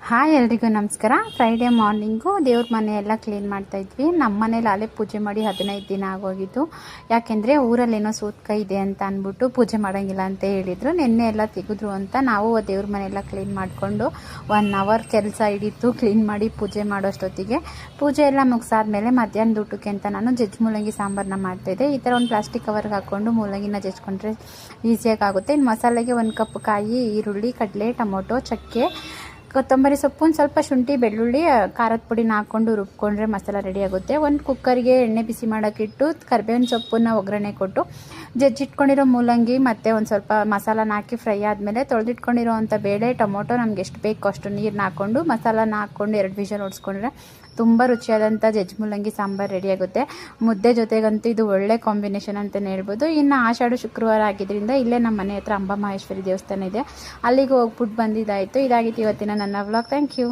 Hi ಎಲ್ರಿಗೂ ನಮಸ್ಕಾರ. Friday morning ದೇವ್ರ ಮನೆ ಎಲ್ಲ ಕ್ಲೀನ್ ಮಾಡ್ತಾಯಿದ್ವಿ. ನಮ್ಮ ಮನೇಲಿ ಅಲ್ಲೇ ಪೂಜೆ ಮಾಡಿ 15 ದಿನ ಆಗೋಗಿತ್ತು. ಯಾಕೆಂದರೆ ಊರಲ್ಲೇನೋ ಸೂತ್ಕ ಇದೆ ಅಂತ ಅಂದ್ಬಿಟ್ಟು ಪೂಜೆ ಮಾಡೋಂಗಿಲ್ಲ ಅಂತ ಹೇಳಿದರು. ನಿನ್ನೆ ಎಲ್ಲ ತೆಗೆದ್ರು ಅಂತ ನಾವು ದೇವ್ರ ಮನೆಯೆಲ್ಲ ಕ್ಲೀನ್ ಮಾಡಿಕೊಂಡು 1 ಅವರ್ ಕೆಲಸ ಹಿಡಿತು ಕ್ಲೀನ್ ಮಾಡಿ ಪೂಜೆ ಮಾಡೋಷ್ಟೊತ್ತಿಗೆ. ಪೂಜೆ ಎಲ್ಲ ಮುಗಿಸಾದ್ಮೇಲೆ ಮಧ್ಯಾಹ್ನದ ಊಟಕ್ಕೆ ಅಂತ ನಾನು ಜಜ್ಜಿ ಮೂಲಂಗಿ ಸಾಂಬಾರನ್ನ ಮಾಡ್ತಾಯಿದ್ದೆ. ಈ ಥರ ಒಂದು ಪ್ಲಾಸ್ಟಿಕ್ ಕವರ್ಗೆ ಹಾಕ್ಕೊಂಡು ಮೂಲಂಗಿನ ಜಜ್ಕೊಂಡ್ರೆ ಈಸಿಯಾಗಿ ಆಗುತ್ತೆ. ಇನ್ನು ಮಸಾಲೆಗೆ 1 ಕಪ್ ಕಾಯಿ, ಈರುಳ್ಳಿ, ಕಡಲೆ, ಟೊಮೊಟೊ, ಚಕ್ಕೆ, ಕೊತ್ತಂಬರಿ ಸೊಪ್ಪು, ಒಂದು ಸ್ವಲ್ಪ ಶುಂಠಿ, ಬೆಳ್ಳುಳ್ಳಿ, ಖಾರದ ಪುಡಿನ ಹಾಕ್ಕೊಂಡು ರುಬ್ಕೊಂಡ್ರೆ ಮಸಾಲ ರೆಡಿ ಆಗುತ್ತೆ. ಒಂದು ಕುಕ್ಕರ್ಗೆ ಎಣ್ಣೆ ಬಿಸಿ ಮಾಡೋಕ್ಕಿಟ್ಟು ಕರಿಬೇವಿನ ಸೊಪ್ಪನ್ನ ಒಗ್ಗರಣೆ ಕೊಟ್ಟು ಜಜ್ಜಿಟ್ಕೊಂಡಿರೋ ಮೂಲಂಗಿ ಮತ್ತು ಒಂದು ಸ್ವಲ್ಪ ಮಸಾಲಾನ ಹಾಕಿ ಫ್ರೈ ಆದಮೇಲೆ ತೊಳೆದಿಟ್ಕೊಂಡಿರೋವಂಥ ಬೇಳೆ, ಟೊಮೊಟೊ ನಮ್ಗೆ ಎಷ್ಟು ಬೇಕು ಅಷ್ಟು ನೀರನ್ನ ಹಾಕ್ಕೊಂಡು ಮಸಾಲಾನ ಹಾಕ್ಕೊಂಡು 2 ವಿಷಲ್ ಹೊಡ್ಸ್ಕೊಂಡ್ರೆ ತುಂಬ ರುಚಿಯಾದಂಥ ಜಜ್ಜಿ ಮೂಲಂಗಿ ಸಾಂಬಾರು ರೆಡಿಯಾಗುತ್ತೆ. ಮುದ್ದೆ ಜೊತೆಗಂತೂ ಇದು ಒಳ್ಳೆ ಕಾಂಬಿನೇಷನ್ ಅಂತಲೇ ಹೇಳ್ಬೋದು. ಇನ್ನು ಆಷಾಢ ಶುಕ್ರವಾರ ಆಗಿದ್ದರಿಂದ ಇಲ್ಲೇ ನಮ್ಮ ಮನೆ ಹತ್ರ ಅಂಬಾ ಮಹೇಶ್ವರಿ ದೇವಸ್ಥಾನ ಇದೆ, ಅಲ್ಲಿಗೆ ಹೋಗ್ಬಿಟ್ಟು ಬಂದಿದ್ದಾಯಿತು. ಇದಾಗಿತ್ತು ಇವತ್ತಿನ ನನ್ನ ವ್ಲಾಗ್. Thank you.